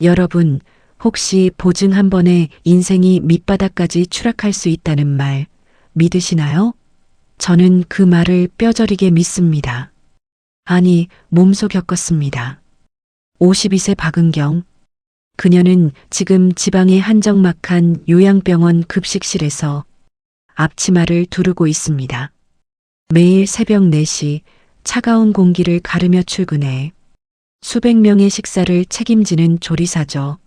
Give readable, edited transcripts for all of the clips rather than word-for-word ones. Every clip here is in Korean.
여러분, 혹시 보증 한 번에 인생이 밑바닥까지 추락할 수 있다는 말 믿으시나요? 저는 그 말을 뼈저리게 믿습니다. 아니, 몸소 겪었습니다. 52세 박은경. 그녀는 지금 지방의 한적막한 요양병원 급식실에서 앞치마를 두르고 있습니다. 매일 새벽 4시 차가운 공기를 가르며 출근해 수백 명의 식사를 책임지는 조리사죠.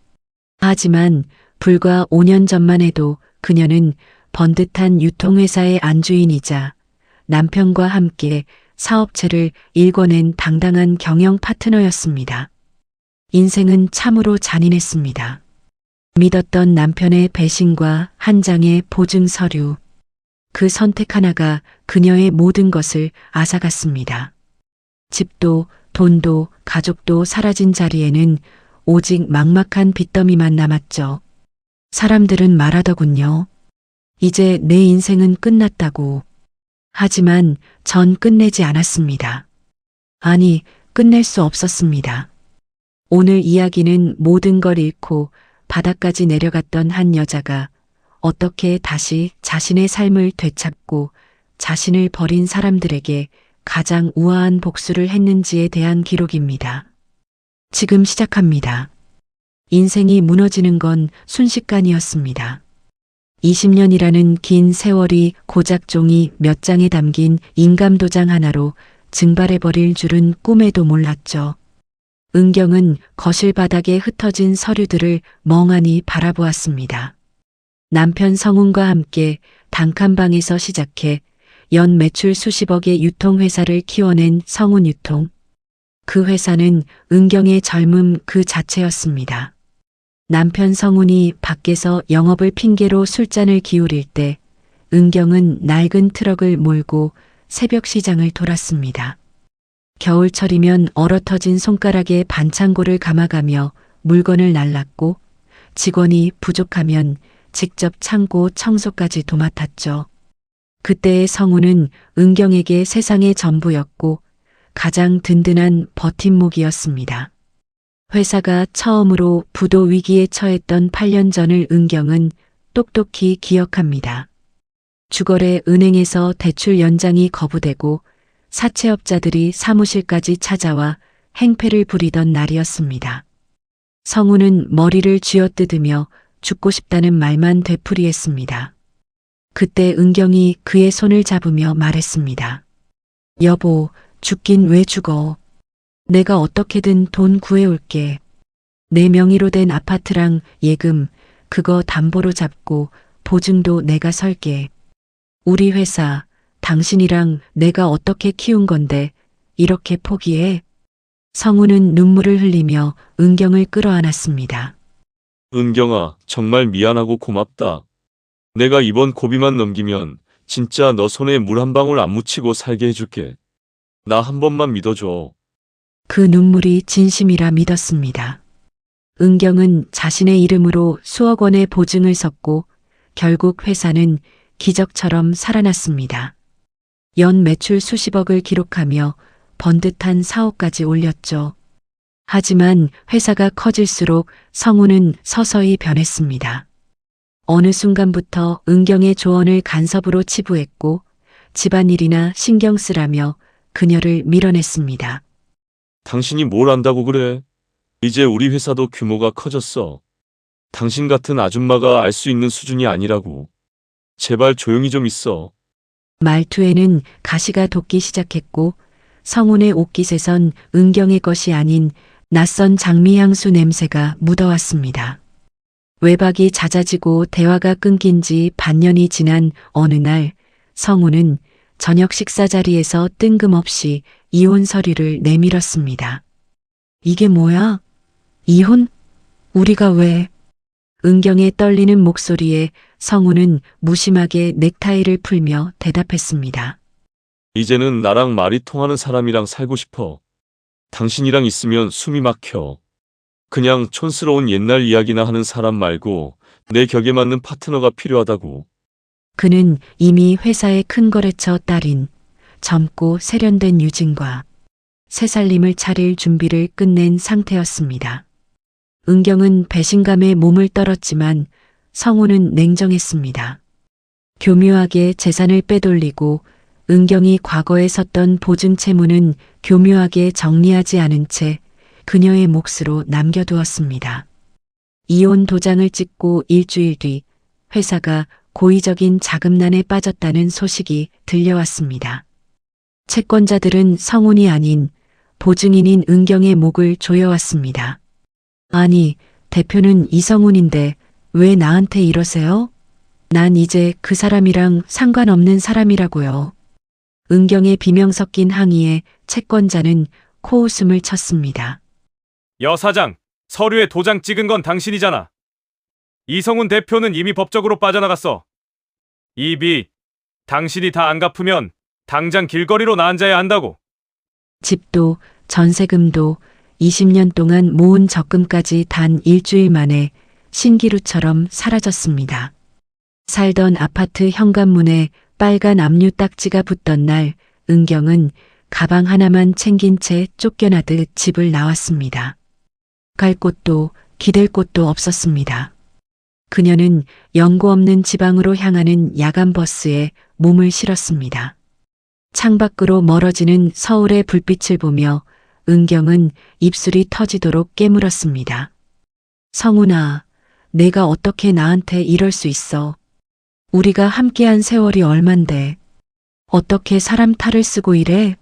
하지만 불과 5년 전만 해도 그녀는 번듯한 유통회사의 안주인이자 남편과 함께 사업체를 일궈낸 당당한 경영 파트너였습니다. 인생은 참으로 잔인했습니다. 믿었던 남편의 배신과 한 장의 보증 서류, 그 선택 하나가 그녀의 모든 것을 앗아갔습니다. 집도 돈도 가족도 사라진 자리에는 오직 막막한 빚더미만 남았죠. 사람들은 말하더군요. 이제 내 인생은 끝났다고. 하지만 전 끝내지 않았습니다. 아니, 끝낼 수 없었습니다. 오늘 이야기는 모든 걸 잃고 바닥까지 내려갔던 한 여자가 어떻게 다시 자신의 삶을 되찾고 자신을 버린 사람들에게 가장 우아한 복수를 했는지에 대한 기록입니다. 지금 시작합니다. 인생이 무너지는 건 순식간이었습니다. 20년이라는 긴 세월이 고작 종이 몇 장에 담긴 인감도장 하나로 증발해버릴 줄은 꿈에도 몰랐죠. 은경은 거실 바닥에 흩어진 서류들을 멍하니 바라보았습니다. 남편 성훈과 함께 단칸방에서 시작해 연 매출 수십억의 유통회사를 키워낸 성훈유통. 그 회사는 은경의 젊음 그 자체였습니다. 남편 성훈이 밖에서 영업을 핑계로 술잔을 기울일 때 은경은 낡은 트럭을 몰고 새벽 시장을 돌았습니다. 겨울철이면 얼어터진 손가락에 반창고를 감아가며 물건을 날랐고 직원이 부족하면 직접 창고 청소까지 도맡았죠. 그때의 성우는 은경에게 세상의 전부였고 가장 든든한 버팀목이었습니다. 회사가 처음으로 부도 위기에 처했던 8년 전을 은경은 똑똑히 기억합니다. 주거래 은행에서 대출 연장이 거부되고 사채업자들이 사무실까지 찾아와 행패를 부리던 날이었습니다. 성우는 머리를 쥐어뜯으며 죽고 싶다는 말만 되풀이했습니다. 그때 은경이 그의 손을 잡으며 말했습니다. 여보, 죽긴 왜 죽어? 내가 어떻게든 돈 구해올게. 내 명의로 된 아파트랑 예금, 그거 담보로 잡고 보증도 내가 설게. 우리 회사, 당신이랑 내가 어떻게 키운 건데 이렇게 포기해? 성우는 눈물을 흘리며 은경을 끌어안았습니다. 은경아, 정말 미안하고 고맙다. 내가 이번 고비만 넘기면 진짜 너 손에 물 한 방울 안 묻히고 살게 해줄게. 나 한 번만 믿어줘. 그 눈물이 진심이라 믿었습니다. 은경은 자신의 이름으로 수억 원의 보증을 섰고 결국 회사는 기적처럼 살아났습니다. 연 매출 수십억을 기록하며 번듯한 사업까지 올렸죠. 하지만 회사가 커질수록 성우는 서서히 변했습니다. 어느 순간부터 은경의 조언을 간섭으로 치부했고 집안일이나 신경 쓰라며 그녀를 밀어냈습니다. 당신이 뭘 안다고 그래? 이제 우리 회사도 규모가 커졌어. 당신 같은 아줌마가 알 수 있는 수준이 아니라고. 제발 조용히 좀 있어. 말투에는 가시가 돋기 시작했고 성훈의 옷깃에선 은경의 것이 아닌 낯선 장미향수 냄새가 묻어왔습니다. 외박이 잦아지고 대화가 끊긴 지 반년이 지난 어느 날 성훈은 저녁 식사 자리에서 뜬금없이 이혼 서류를 내밀었습니다. 이게 뭐야? 이혼? 우리가 왜? 은경의 떨리는 목소리에 성훈은 무심하게 넥타이를 풀며 대답했습니다. 이제는 나랑 말이 통하는 사람이랑 살고 싶어. 당신이랑 있으면 숨이 막혀. 그냥 촌스러운 옛날 이야기나 하는 사람 말고 내 격에 맞는 파트너가 필요하다고. 그는 이미 회사의 큰 거래처 딸인 젊고 세련된 유진과 새살림을 차릴 준비를 끝낸 상태였습니다. 은경은 배신감에 몸을 떨었지만 성우는 냉정했습니다. 교묘하게 재산을 빼돌리고 은경이 과거에 섰던 보증 채무는 교묘하게 정리하지 않은 채 그녀의 몫으로 남겨두었습니다. 이혼 도장을 찍고 일주일 뒤 회사가 고의적인 자금난에 빠졌다는 소식이 들려왔습니다. 채권자들은 성운이 아닌 보증인인 은경의 목을 조여왔습니다. 아니, 대표는 이성운인데 왜 나한테 이러세요? 난 이제 그 사람이랑 상관없는 사람이라고요. 은경의 비명 섞인 항의에 채권자는 코웃음을 쳤습니다. 여 사장, 서류에 도장 찍은 건 당신이잖아. 이성훈 대표는 이미 법적으로 빠져나갔어. 이 빚, 당신이 다 안 갚으면 당장 길거리로 나앉아야 한다고. 집도 전세금도 20년 동안 모은 적금까지 단 일주일 만에 신기루처럼 사라졌습니다. 살던 아파트 현관문에 빨간 압류 딱지가 붙던 날 은경은 가방 하나만 챙긴 채 쫓겨나듯 집을 나왔습니다. 갈 곳도 기댈 곳도 없었습니다. 그녀는 연고 없는 지방으로 향하는 야간 버스에 몸을 실었습니다. 창밖으로 멀어지는 서울의 불빛을 보며 은경은 입술이 터지도록 깨물었습니다. 성훈아, 내가 어떻게 나한테 이럴 수 있어? 우리가 함께한 세월이 얼만데 어떻게 사람 탈을 쓰고 이래?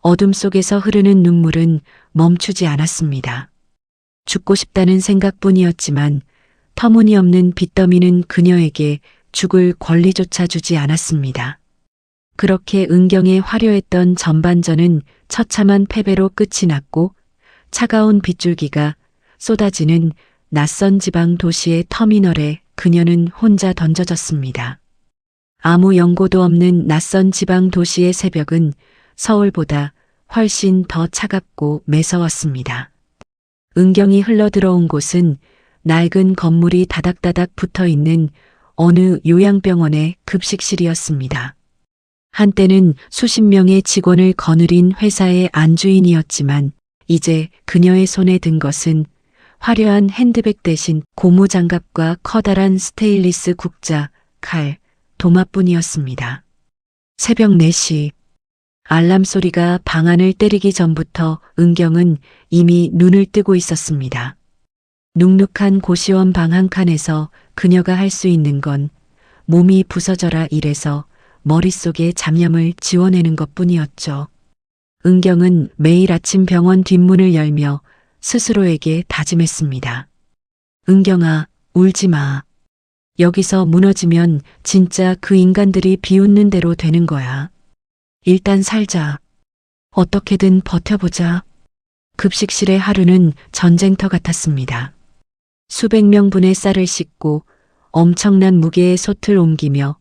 어둠 속에서 흐르는 눈물은 멈추지 않았습니다. 죽고 싶다는 생각뿐이었지만 터무니없는 빚더미는 그녀에게 죽을 권리조차 주지 않았습니다. 그렇게 은경의 화려했던 전반전은 처참한 패배로 끝이 났고 차가운 빗줄기가 쏟아지는 낯선 지방 도시의 터미널에 그녀는 혼자 던져졌습니다. 아무 연고도 없는 낯선 지방 도시의 새벽은 서울보다 훨씬 더 차갑고 매서웠습니다. 은경이 흘러들어온 곳은 낡은 건물이 다닥다닥 붙어 있는 어느 요양병원의 급식실이었습니다. 한때는 수십 명의 직원을 거느린 회사의 안주인이었지만 이제 그녀의 손에 든 것은 화려한 핸드백 대신 고무장갑과 커다란 스테인리스 국자, 칼, 도마뿐이었습니다. 새벽 4시 알람 소리가 방안을 때리기 전부터 은경은 이미 눈을 뜨고 있었습니다. 눅눅한 고시원 방 한 칸에서 그녀가 할 수 있는 건 몸이 부서져라 일해서 머릿속에 잡념을 지워내는 것뿐이었죠. 은경은 매일 아침 병원 뒷문을 열며 스스로에게 다짐했습니다. 은경아, 울지 마. 여기서 무너지면 진짜 그 인간들이 비웃는 대로 되는 거야. 일단 살자. 어떻게든 버텨보자. 급식실의 하루는 전쟁터 같았습니다. 수백 명분의 쌀을 씻고 엄청난 무게의 솥을 옮기며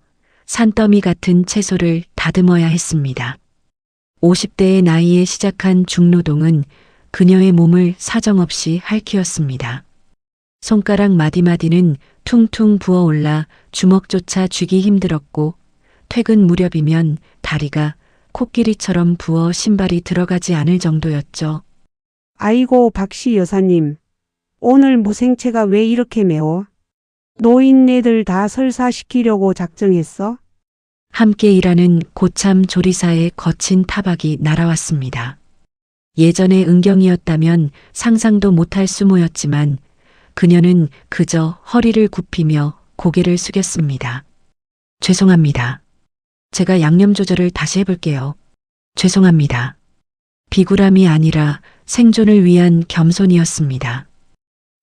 산더미 같은 채소를 다듬어야 했습니다. 50대의 나이에 시작한 중노동은 그녀의 몸을 사정없이 핥히었습니다. 손가락 마디마디는 퉁퉁 부어올라 주먹조차 쥐기 힘들었고 퇴근 무렵이면 다리가 코끼리처럼 부어 신발이 들어가지 않을 정도였죠. 아이고, 박씨 여사님. 오늘 무생채가 왜 이렇게 매워? 노인네들 다 설사시키려고 작정했어? 함께 일하는 고참 조리사의 거친 타박이 날아왔습니다. 예전의 은경이었다면 상상도 못할 수모였지만 그녀는 그저 허리를 굽히며 고개를 숙였습니다. 죄송합니다. 제가 양념 조절을 다시 해볼게요. 죄송합니다. 비굴함이 아니라 생존을 위한 겸손이었습니다.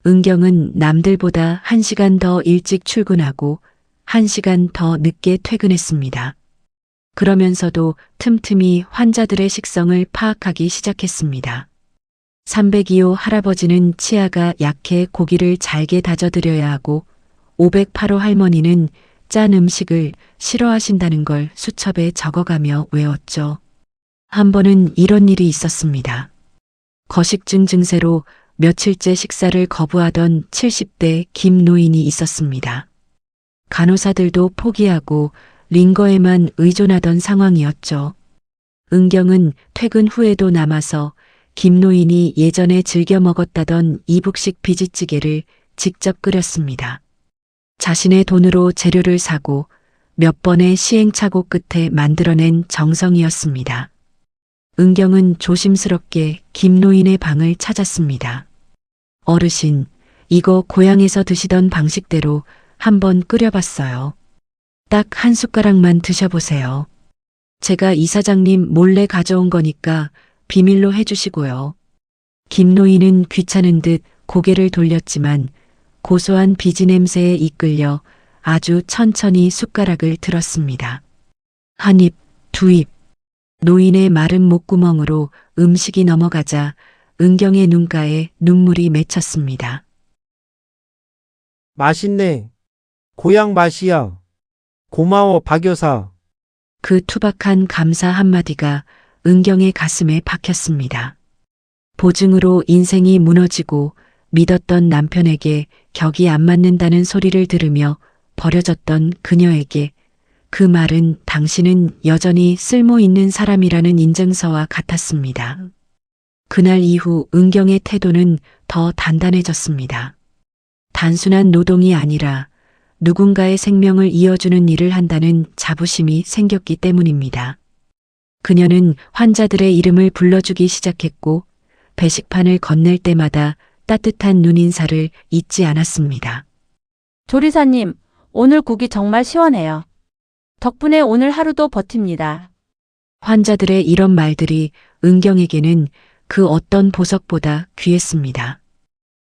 은경은 남들보다 1시간 더 일찍 출근하고 1시간 더 늦게 퇴근했습니다. 그러면서도 틈틈이 환자들의 식성을 파악하기 시작했습니다. 302호 할아버지는 치아가 약해 고기를 잘게 다져드려야 하고 508호 할머니는 짠 음식을 싫어하신다는 걸 수첩에 적어가며 외웠죠. 한 번은 이런 일이 있었습니다. 거식증 증세로 며칠째 식사를 거부하던 70대 김 노인이 있었습니다. 간호사들도 포기하고 링거에만 의존하던 상황이었죠. 은경은 퇴근 후에도 남아서 김노인이 예전에 즐겨 먹었다던 이북식 비지찌개를 직접 끓였습니다. 자신의 돈으로 재료를 사고 몇 번의 시행착오 끝에 만들어낸 정성이었습니다. 은경은 조심스럽게 김노인의 방을 찾았습니다. 어르신, 이거 고향에서 드시던 방식대로 한번 끓여봤어요. 딱 한 숟가락만 드셔보세요. 제가 이사장님 몰래 가져온 거니까 비밀로 해주시고요. 김노인은 귀찮은 듯 고개를 돌렸지만 고소한 비지 냄새에 이끌려 아주 천천히 숟가락을 들었습니다. 한 입, 두 입. 노인의 마른 목구멍으로 음식이 넘어가자 은경의 눈가에 눈물이 맺혔습니다. 맛있네. 고향 맛이야. 고마워, 박 여사. 그 투박한 감사 한마디가 은경의 가슴에 박혔습니다. 보증으로 인생이 무너지고 믿었던 남편에게 격이 안 맞는다는 소리를 들으며 버려졌던 그녀에게 그 말은 당신은 여전히 쓸모 있는 사람이라는 인증서와 같았습니다. 그날 이후 은경의 태도는 더 단단해졌습니다. 단순한 노동이 아니라 누군가의 생명을 이어주는 일을 한다는 자부심이 생겼기 때문입니다. 그녀는 환자들의 이름을 불러주기 시작했고 배식판을 건넬 때마다 따뜻한 눈인사를 잊지 않았습니다. 조리사님, 오늘 국이 정말 시원해요. 덕분에 오늘 하루도 버팁니다. 환자들의 이런 말들이 은경에게는 그 어떤 보석보다 귀했습니다.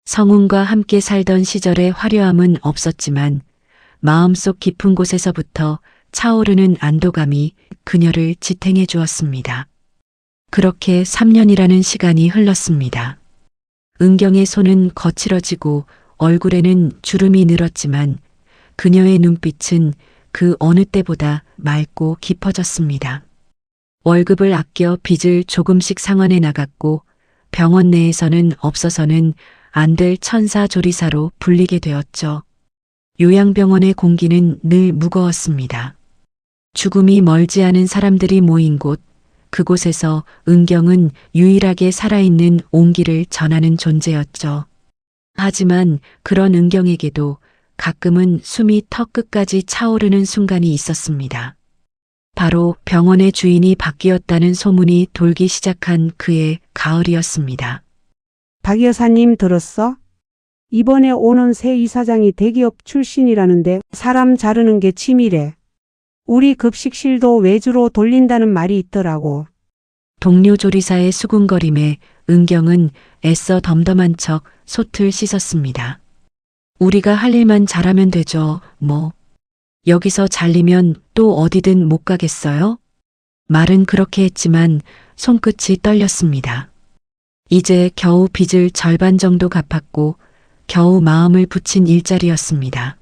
성운과 함께 살던 시절의 화려함은 없었지만 마음속 깊은 곳에서부터 차오르는 안도감이 그녀를 지탱해 주었습니다. 그렇게 3년이라는 시간이 흘렀습니다. 은경의 손은 거칠어지고 얼굴에는 주름이 늘었지만 그녀의 눈빛은 그 어느 때보다 맑고 깊어졌습니다. 월급을 아껴 빚을 조금씩 상환해 나갔고 병원 내에서는 없어서는 안 될 천사 조리사로 불리게 되었죠. 요양병원의 공기는 늘 무거웠습니다. 죽음이 멀지 않은 사람들이 모인 곳, 그곳에서 은경은 유일하게 살아있는 온기를 전하는 존재였죠. 하지만 그런 은경에게도 가끔은 숨이 턱 끝까지 차오르는 순간이 있었습니다. 바로 병원의 주인이 바뀌었다는 소문이 돌기 시작한 그의 가을이었습니다. 박 여사님 들었어? 이번에 오는 새 이사장이 대기업 출신이라는데 사람 자르는 게 취미래. 우리 급식실도 외주로 돌린다는 말이 있더라고. 동료 조리사의 수군거림에 은경은 애써 덤덤한 척 솥을 씻었습니다. 우리가 할 일만 잘하면 되죠, 뭐. 여기서 잘리면 또 어디든 못 가겠어요? 말은 그렇게 했지만 손끝이 떨렸습니다. 이제 겨우 빚을 절반 정도 갚았고 겨우 마음을 붙인 일자리였습니다.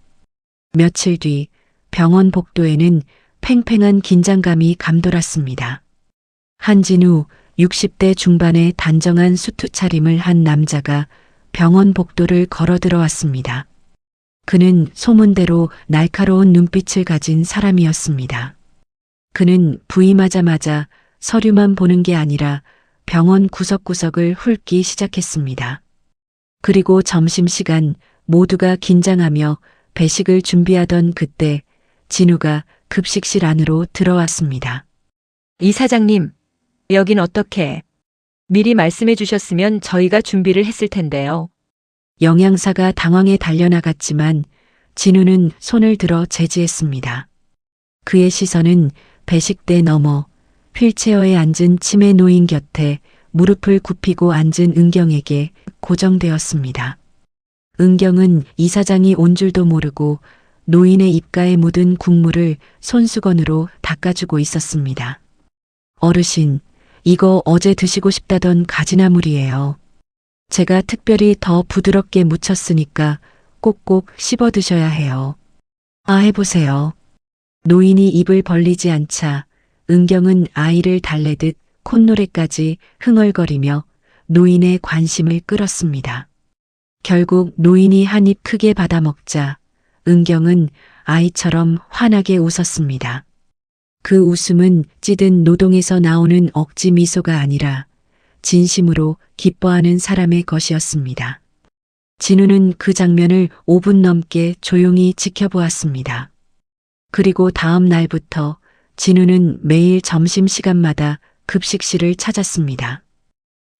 며칠 뒤 병원 복도에는 팽팽한 긴장감이 감돌았습니다. 한진우 60대 중반의 단정한 수트 차림을 한 남자가 병원 복도를 걸어 들어왔습니다. 그는 소문대로 날카로운 눈빛을 가진 사람이었습니다. 그는 부임하자마자 서류만 보는 게 아니라 병원 구석구석을 훑기 시작했습니다. 그리고 점심시간 모두가 긴장하며 배식을 준비하던 그때 진우가 급식실 안으로 들어왔습니다. 이사장님, 여긴 어떻게? 미리 말씀해 주셨으면 저희가 준비를 했을 텐데요. 영양사가 당황해 달려나갔지만 진우는 손을 들어 제지했습니다. 그의 시선은 배식대 너머 휠체어에 앉은 치매 노인 곁에 무릎을 굽히고 앉은 은경에게 고정되었습니다. 은경은 이사장이 온 줄도 모르고 노인의 입가에 묻은 국물을 손수건으로 닦아주고 있었습니다. 어르신, 이거 어제 드시고 싶다던 가지나물이에요. 제가 특별히 더 부드럽게 무쳤으니까 꼭꼭 씹어 드셔야 해요. 아, 해보세요. 노인이 입을 벌리지 않자 은경은 아이를 달래듯 콧노래까지 흥얼거리며 노인의 관심을 끌었습니다. 결국 노인이 한 입 크게 받아먹자 은경은 아이처럼 환하게 웃었습니다. 그 웃음은 찌든 노동에서 나오는 억지 미소가 아니라 진심으로 기뻐하는 사람의 것이었습니다. 진우는 그 장면을 5분 넘게 조용히 지켜보았습니다. 그리고 다음 날부터 진우는 매일 점심시간마다 급식실을 찾았습니다.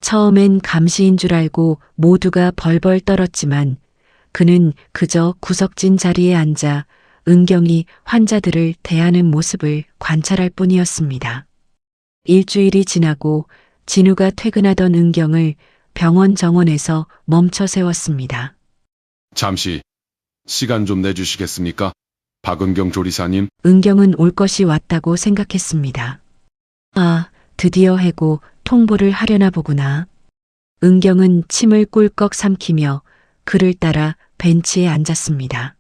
처음엔 감시인 줄 알고 모두가 벌벌 떨었지만 그는 그저 구석진 자리에 앉아 은경이 환자들을 대하는 모습을 관찰할 뿐이었습니다. 일주일이 지나고 진우가 퇴근하던 은경을 병원 정원에서 멈춰 세웠습니다. 잠시 시간 좀 내주시겠습니까? 박은경 조리사님. 은경은 올 것이 왔다고 생각했습니다. 아, 드디어 해고 통보를 하려나 보구나. 은경은 침을 꿀꺽 삼키며 그를 따라 벤치에 앉았습니다.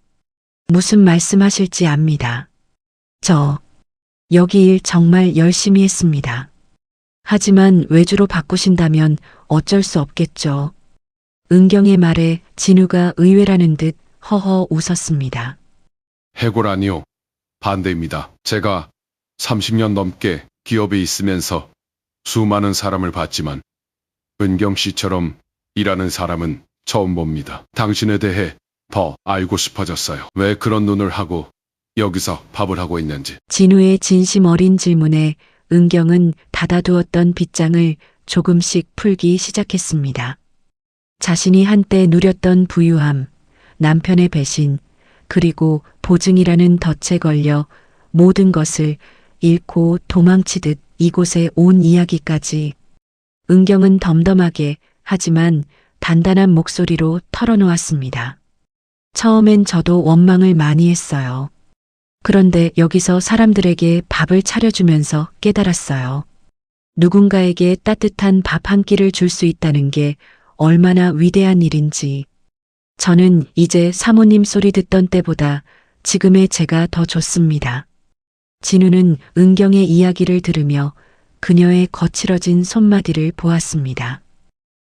무슨 말씀하실지 압니다. 저 여기 일 정말 열심히 했습니다. 하지만 외주로 바꾸신다면 어쩔 수 없겠죠. 은경의 말에 진우가 의외라는 듯 허허 웃었습니다. 해고라니요. 반대입니다. 제가 30년 넘게 기업에 있으면서 수많은 사람을 봤지만 은경 씨처럼 일하는 사람은 처음 봅니다. 당신에 대해 더 알고 싶어졌어요. 왜 그런 눈을 하고 여기서 밥을 하고 있는지. 진우의 진심 어린 질문에 은경은 닫아두었던 빗장을 조금씩 풀기 시작했습니다. 자신이 한때 누렸던 부유함, 남편의 배신, 그리고 보증이라는 덫에 걸려 모든 것을 잃고 도망치듯 이곳에 온 이야기까지. 은경은 덤덤하게 하지만 단단한 목소리로 털어놓았습니다. 처음엔 저도 원망을 많이 했어요. 그런데 여기서 사람들에게 밥을 차려주면서 깨달았어요. 누군가에게 따뜻한 밥 한 끼를 줄 수 있다는 게 얼마나 위대한 일인지. 저는 이제 사모님 소리 듣던 때보다 지금의 제가 더 좋습니다. 진우는 은경의 이야기를 들으며 그녀의 거칠어진 손마디를 보았습니다.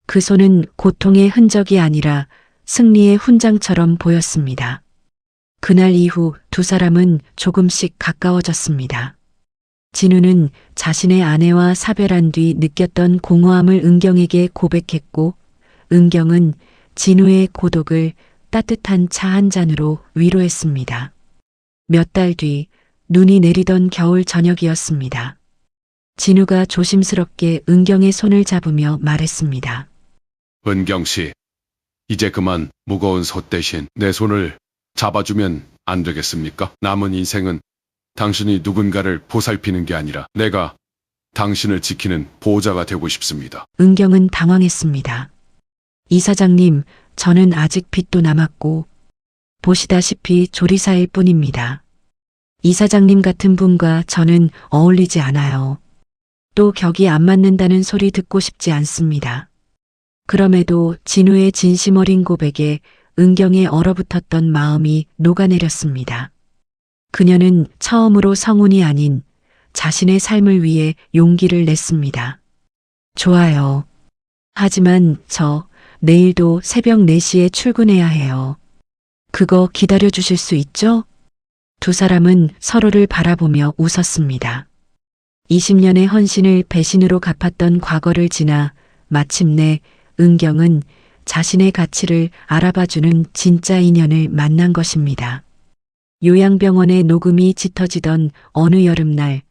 그 손은 고통의 흔적이 아니라 승리의 훈장처럼 보였습니다. 그날 이후 두 사람은 조금씩 가까워졌습니다. 진우는 자신의 아내와 사별한 뒤 느꼈던 공허함을 은경에게 고백했고, 은경은 진우의 고독을 따뜻한 차 한 잔으로 위로했습니다. 몇 달 뒤 눈이 내리던 겨울 저녁이었습니다. 진우가 조심스럽게 은경의 손을 잡으며 말했습니다. 은경 씨, 이제 그만 무거운 솥 대신 내 손을 잡아주면 안 되겠습니까? 남은 인생은 당신이 누군가를 보살피는 게 아니라 내가 당신을 지키는 보호자가 되고 싶습니다. 은경은 당황했습니다. 이사장님, 저는 아직 빚도 남았고 보시다시피 조리사일 뿐입니다. 이사장님 같은 분과 저는 어울리지 않아요. 또 격이 안 맞는다는 소리 듣고 싶지 않습니다. 그럼에도 진우의 진심 어린 고백에 은경의 얼어붙었던 마음이 녹아내렸습니다. 그녀는 처음으로 성운이 아닌 자신의 삶을 위해 용기를 냈습니다. 좋아요. 하지만 저 내일도 새벽 4시에 출근해야 해요. 그거 기다려 주실 수 있죠? 두 사람은 서로를 바라보며 웃었습니다. 20년의 헌신을 배신으로 갚았던 과거를 지나 마침내 은경은 자신의 가치를 알아봐주는 진짜 인연을 만난 것입니다. 요양병원의 녹음이 짙어지던 어느 여름날,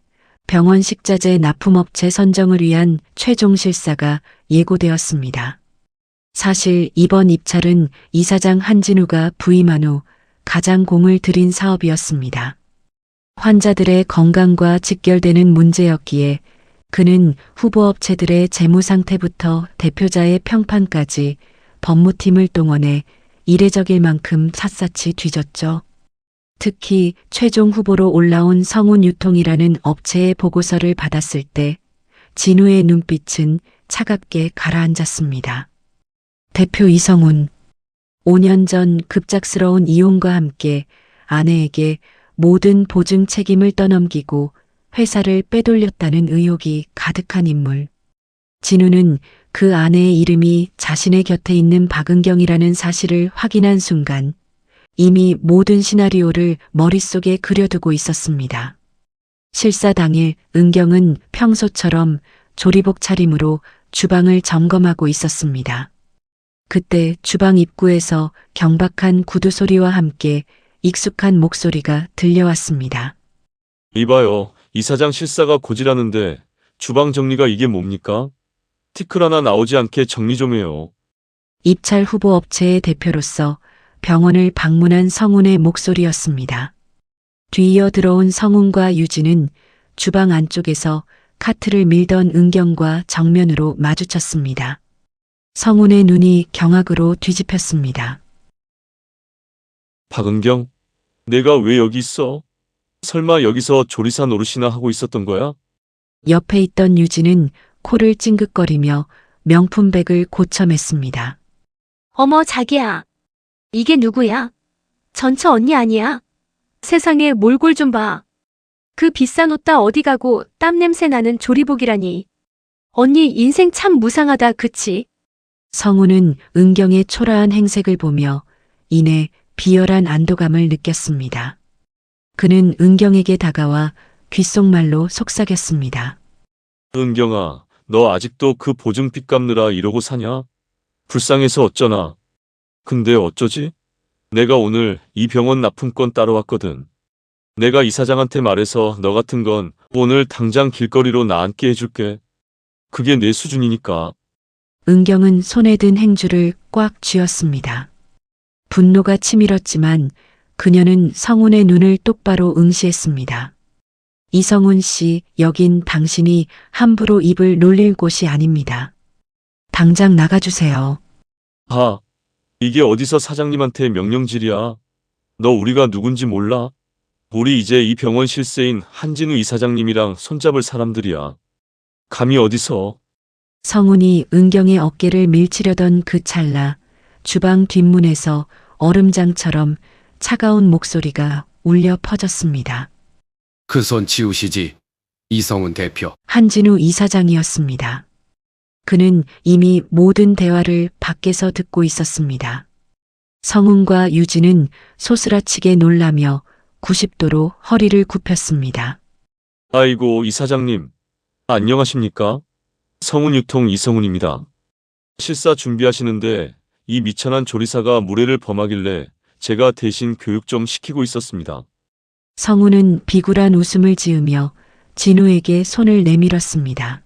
병원 식자재 납품업체 선정을 위한 최종 실사가 예고되었습니다. 사실 이번 입찰은 이사장 한진우가 부임한 후 가장 공을 들인 사업이었습니다. 환자들의 건강과 직결되는 문제였기에 그는 후보업체들의 재무 상태부터 대표자의 평판까지 법무팀을 동원해 이례적일 만큼 샅샅이 뒤졌죠. 특히 최종 후보로 올라온 성운유통이라는 업체의 보고서를 받았을 때 진우의 눈빛은 차갑게 가라앉았습니다. 대표 이성운, 5년 전 급작스러운 이혼과 함께 아내에게 모든 보증 책임을 떠넘기고 회사를 빼돌렸다는 의혹이 가득한 인물. 진우는 그 아내의 이름이 자신의 곁에 있는 박은경이라는 사실을 확인한 순간 이미 모든 시나리오를 머릿속에 그려두고 있었습니다. 실사 당일 은경은 평소처럼 조리복 차림으로 주방을 점검하고 있었습니다. 그때 주방 입구에서 경박한 구두 소리와 함께 익숙한 목소리가 들려왔습니다. 이봐요. 이사장 실사가 고지라는데 주방 정리가 이게 뭡니까? 티끌 하나 나오지 않게 정리 좀 해요. 입찰 후보 업체의 대표로서 병원을 방문한 성운의 목소리였습니다. 뒤이어 들어온 성운과 유진은 주방 안쪽에서 카트를 밀던 은경과 정면으로 마주쳤습니다. 성운의 눈이 경악으로 뒤집혔습니다. 박은경? 내가 왜 여기 있어? 설마 여기서 조리사 노릇이나 하고 있었던 거야? 옆에 있던 유진은 코를 찡긋거리며 명품백을 고쳐맸습니다. 어머, 자기야. 이게 누구야? 전처 언니 아니야? 세상에 몰골 좀 봐. 그 비싼 옷 다 어디 가고 땀 냄새 나는 조리복이라니. 언니 인생 참 무상하다, 그치? 성우는 은경의 초라한 행색을 보며 이내 비열한 안도감을 느꼈습니다. 그는 은경에게 다가와 귓속말로 속삭였습니다. 은경아, 너 아직도 그 보증빚 갚느라 이러고 사냐? 불쌍해서 어쩌나. 근데 어쩌지? 내가 오늘 이 병원 납품권 따러 왔거든. 내가 이사장한테 말해서 너 같은 건 오늘 당장 길거리로 나앉게 해줄게. 그게 내 수준이니까. 은경은 손에 든 행주를 꽉 쥐었습니다. 분노가 치밀었지만 그녀는 성운의 눈을 똑바로 응시했습니다. 이성운 씨, 여긴 당신이 함부로 입을 놀릴 곳이 아닙니다. 당장 나가주세요. 아, 이게 어디서 사장님한테 명령질이야. 너 우리가 누군지 몰라? 우리 이제 이 병원 실세인 한진우 이사장님이랑 손잡을 사람들이야. 감히 어디서? 성운이 은경의 어깨를 밀치려던 그 찰나 주방 뒷문에서 얼음장처럼 차가운 목소리가 울려 퍼졌습니다. 그 손 치우시지. 이성훈 대표. 한진우 이사장이었습니다. 그는 이미 모든 대화를 밖에서 듣고 있었습니다. 성운과 유진은 소스라치게 놀라며 90도로 허리를 굽혔습니다. 아이고, 이사장님. 안녕하십니까? 성운유통 이성운입니다. 실사 준비하시는데 이 미천한 조리사가 무례를 범하길래 제가 대신 교육 좀 시키고 있었습니다. 성운은 비굴한 웃음을 지으며 진우에게 손을 내밀었습니다.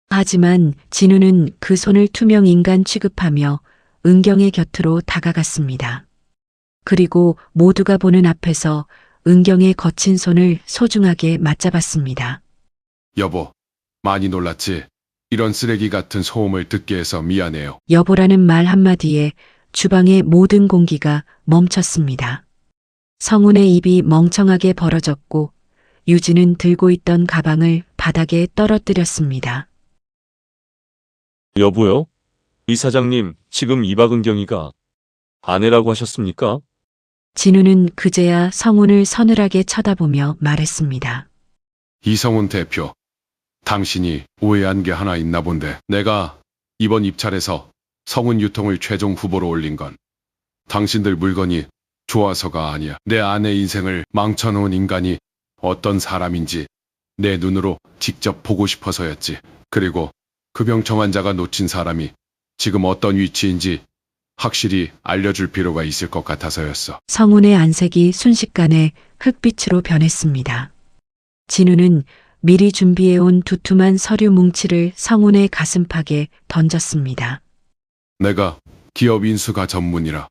하지만 진우는 그 손을 투명 인간 취급하며 은경의 곁으로 다가갔습니다. 그리고 모두가 보는 앞에서 은경의 거친 손을 소중하게 맞잡았습니다. 여보, 많이 놀랐지? 이런 쓰레기 같은 소음을 듣게 해서 미안해요. 여보라는 말 한마디에 주방의 모든 공기가 멈췄습니다. 성운의 입이 멍청하게 벌어졌고 유진은 들고 있던 가방을 바닥에 떨어뜨렸습니다. 여보요? 이사장님, 지금 이박은경이가 아내라고 하셨습니까? 진우는 그제야 성운을 서늘하게 쳐다보며 말했습니다. 이성훈 대표, 당신이 오해한 게 하나 있나 본데 내가 이번 입찰에서 성운 유통을 최종 후보로 올린 건 당신들 물건이 좋아서가 아니야. 내 아내 인생을 망쳐놓은 인간이 어떤 사람인지 내 눈으로 직접 보고 싶어서였지. 그리고 그 병청 환자가 놓친 사람이 지금 어떤 위치인지 확실히 알려줄 필요가 있을 것 같아서였어. 성운의 안색이 순식간에 흑빛으로 변했습니다. 진우는 미리 준비해온 두툼한 서류 뭉치를 성운의 가슴팍에 던졌습니다. 내가 기업 인수가 전문이라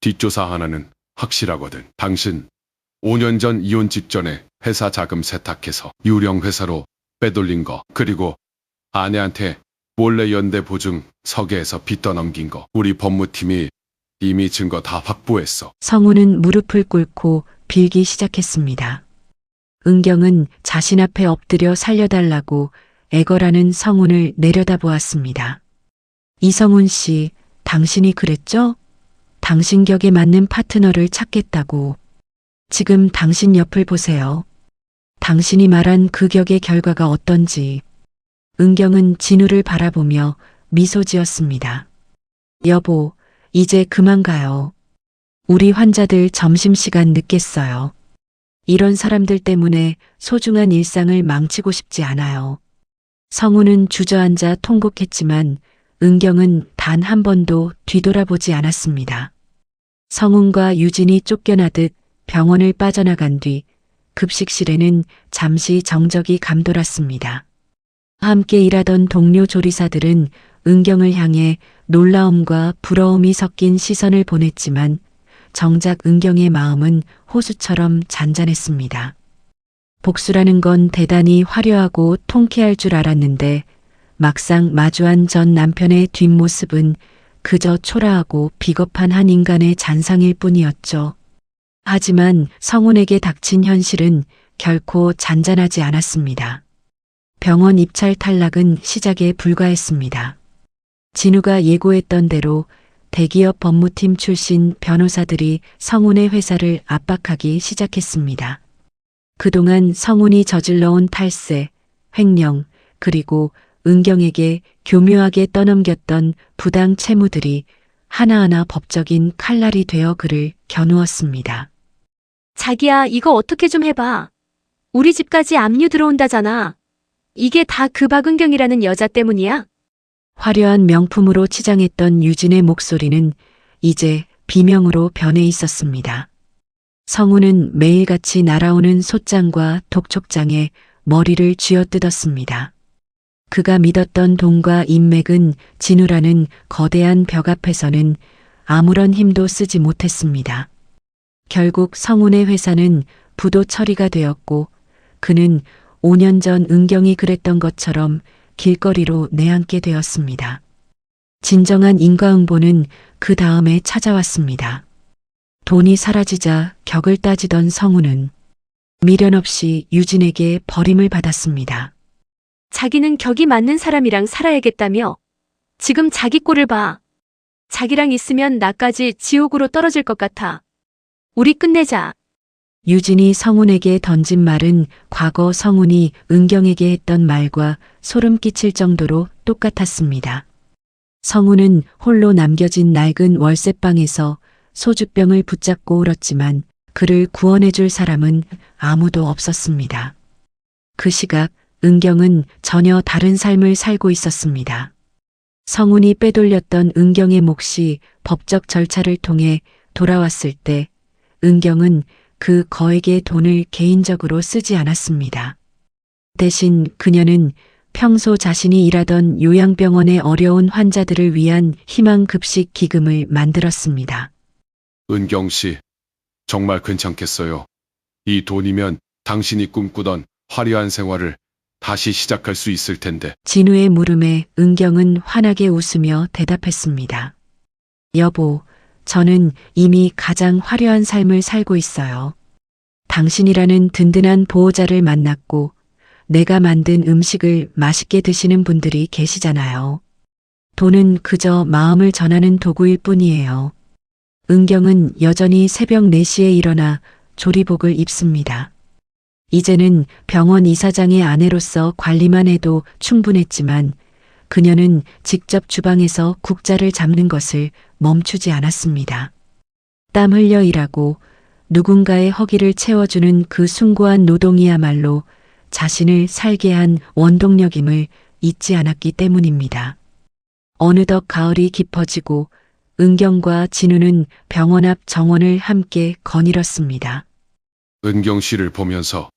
뒷조사 하나는 확실하거든. 당신 5년 전 이혼 직전에 회사 자금 세탁해서 유령 회사로 빼돌린 거, 그리고 아내한테 몰래 연대 보증 서계에서 빚 떠넘긴 거, 우리 법무팀이 이미 증거 다 확보했어. 성운은 무릎을 꿇고 빌기 시작했습니다. 은경은 자신 앞에 엎드려 살려달라고 애걸하는 성운을 내려다보았습니다. 이성운 씨, 당신이 그랬죠? 당신 격에 맞는 파트너를 찾겠다고. 지금 당신 옆을 보세요. 당신이 말한 그 격의 결과가 어떤지. 은경은 진우를 바라보며 미소 지었습니다. 여보, 이제 그만 가요. 우리 환자들 점심시간 늦겠어요. 이런 사람들 때문에 소중한 일상을 망치고 싶지 않아요. 성우는 주저앉아 통곡했지만 은경은 단 한 번도 뒤돌아보지 않았습니다. 성훈과 유진이 쫓겨나듯 병원을 빠져나간 뒤 급식실에는 잠시 정적이 감돌았습니다. 함께 일하던 동료 조리사들은 은경을 향해 놀라움과 부러움이 섞인 시선을 보냈지만 정작 은경의 마음은 호수처럼 잔잔했습니다. 복수라는 건 대단히 화려하고 통쾌할 줄 알았는데 막상 마주한 전 남편의 뒷모습은 그저 초라하고 비겁한 한 인간의 잔상일 뿐이었죠. 하지만 성훈에게 닥친 현실은 결코 잔잔하지 않았습니다. 병원 입찰 탈락은 시작에 불과했습니다. 진우가 예고했던 대로 대기업 법무팀 출신 변호사들이 성훈의 회사를 압박하기 시작했습니다. 그동안 성훈이 저질러온 탈세, 횡령, 그리고 은경에게 교묘하게 떠넘겼던 부당 채무들이 하나하나 법적인 칼날이 되어 그를 겨누었습니다. 자기야, 이거 어떻게 좀 해봐. 우리 집까지 압류 들어온다잖아. 이게 다 그 박은경이라는 여자 때문이야? 화려한 명품으로 치장했던 유진의 목소리는 이제 비명으로 변해 있었습니다. 성우는 매일같이 날아오는 솥장과 독촉장에 머리를 쥐어뜯었습니다. 그가 믿었던 돈과 인맥은 진우라는 거대한 벽 앞에서는 아무런 힘도 쓰지 못했습니다. 결국 성훈의 회사는 부도 처리가 되었고 그는 5년 전 은경이 그랬던 것처럼 길거리로 내앉게 되었습니다. 진정한 인과응보는 그 다음에 찾아왔습니다. 돈이 사라지자 격을 따지던 성훈은 미련 없이 유진에게 버림을 받았습니다. 자기는 격이 맞는 사람이랑 살아야겠다며. 지금 자기 꼴을 봐. 자기랑 있으면 나까지 지옥으로 떨어질 것 같아. 우리 끝내자. 유진이 성훈에게 던진 말은 과거 성훈이 은경에게 했던 말과 소름 끼칠 정도로 똑같았습니다. 성훈은 홀로 남겨진 낡은 월세방에서 소주병을 붙잡고 울었지만 그를 구원해줄 사람은 아무도 없었습니다. 그 시각 은경은 전혀 다른 삶을 살고 있었습니다. 성훈이 빼돌렸던 은경의 몫이 법적 절차를 통해 돌아왔을 때 은경은 그 거액의 돈을 개인적으로 쓰지 않았습니다. 대신 그녀는 평소 자신이 일하던 요양병원의 어려운 환자들을 위한 희망급식 기금을 만들었습니다. 은경 씨, 정말 괜찮겠어요. 이 돈이면 당신이 꿈꾸던 화려한 생활을 다시 시작할 수 있을 텐데. 진우의 물음에 은경은 환하게 웃으며 대답했습니다. 여보, 저는 이미 가장 화려한 삶을 살고 있어요. 당신이라는 든든한 보호자를 만났고 내가 만든 음식을 맛있게 드시는 분들이 계시잖아요. 돈은 그저 마음을 전하는 도구일 뿐이에요. 은경은 여전히 새벽 4시에 일어나 조리복을 입습니다. 이제는 병원 이사장의 아내로서 관리만 해도 충분했지만 그녀는 직접 주방에서 국자를 잡는 것을 멈추지 않았습니다. 땀 흘려 일하고 누군가의 허기를 채워주는 그 숭고한 노동이야말로 자신을 살게 한 원동력임을 잊지 않았기 때문입니다. 어느덧 가을이 깊어지고 은경과 진우는 병원 앞 정원을 함께 거닐었습니다. 은경 씨를 보면서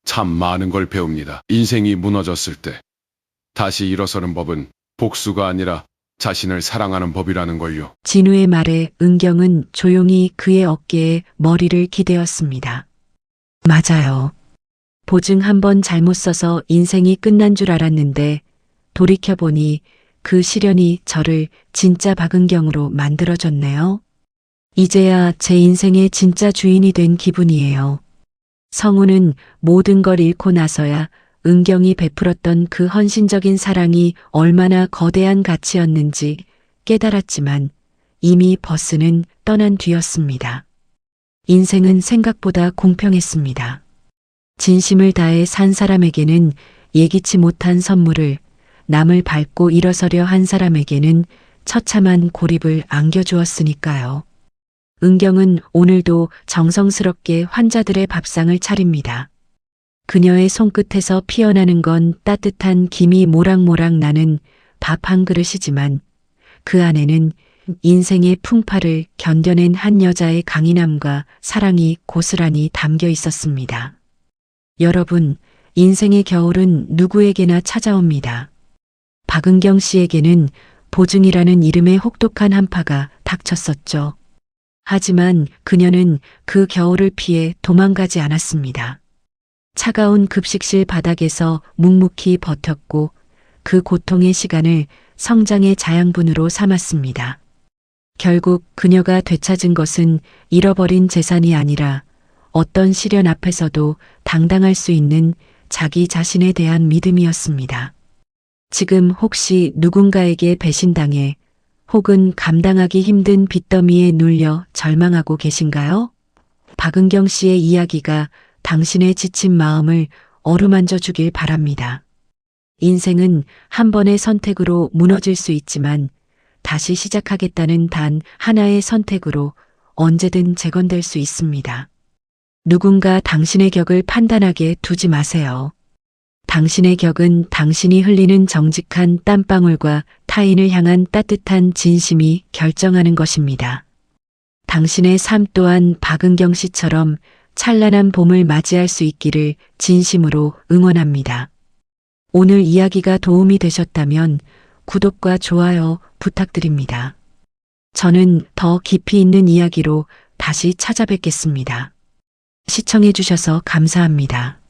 참 많은 걸 배웁니다. 인생이 무너졌을 때 다시 일어서는 법은 복수가 아니라 자신을 사랑하는 법이라는 걸요. 진우의 말에 은경은 조용히 그의 어깨에 머리를 기대었습니다. 맞아요. 보증 한 번 잘못 써서 인생이 끝난 줄 알았는데 돌이켜보니 그 시련이 저를 진짜 박은경으로 만들어줬네요. 이제야 제 인생의 진짜 주인이 된 기분이에요. 성우는 모든 걸 잃고 나서야 은경이 베풀었던 그 헌신적인 사랑이 얼마나 거대한 가치였는지 깨달았지만 이미 버스는 떠난 뒤였습니다. 인생은 생각보다 공평했습니다. 진심을 다해 산 사람에게는 예기치 못한 선물을, 남을 밟고 일어서려 한 사람에게는 처참한 고립을 안겨주었으니까요. 은경은 오늘도 정성스럽게 환자들의 밥상을 차립니다. 그녀의 손끝에서 피어나는 건 따뜻한 김이 모락모락 나는 밥 한 그릇이지만 그 안에는 인생의 풍파를 견뎌낸 한 여자의 강인함과 사랑이 고스란히 담겨 있었습니다. 여러분, 인생의 겨울은 누구에게나 찾아옵니다. 박은경 씨에게는 보증이라는 이름의 혹독한 한파가 닥쳤었죠. 하지만 그녀는 그 겨울을 피해 도망가지 않았습니다. 차가운 급식실 바닥에서 묵묵히 버텼고 그 고통의 시간을 성장의 자양분으로 삼았습니다. 결국 그녀가 되찾은 것은 잃어버린 재산이 아니라 어떤 시련 앞에서도 당당할 수 있는 자기 자신에 대한 믿음이었습니다. 지금 혹시 누군가에게 배신당해 혹은 감당하기 힘든 빚더미에 눌려 절망하고 계신가요? 박은경 씨의 이야기가 당신의 지친 마음을 어루만져 주길 바랍니다. 인생은 한 번의 선택으로 무너질 수 있지만 다시 시작하겠다는 단 하나의 선택으로 언제든 재건될 수 있습니다. 누군가 당신의 격을 판단하게 두지 마세요. 당신의 격은 당신이 흘리는 정직한 땀방울과 타인을 향한 따뜻한 진심이 결정하는 것입니다. 당신의 삶 또한 박은경 씨처럼 찬란한 봄을 맞이할 수 있기를 진심으로 응원합니다. 오늘 이야기가 도움이 되셨다면 구독과 좋아요 부탁드립니다. 저는 더 깊이 있는 이야기로 다시 찾아뵙겠습니다. 시청해 주셔서 감사합니다.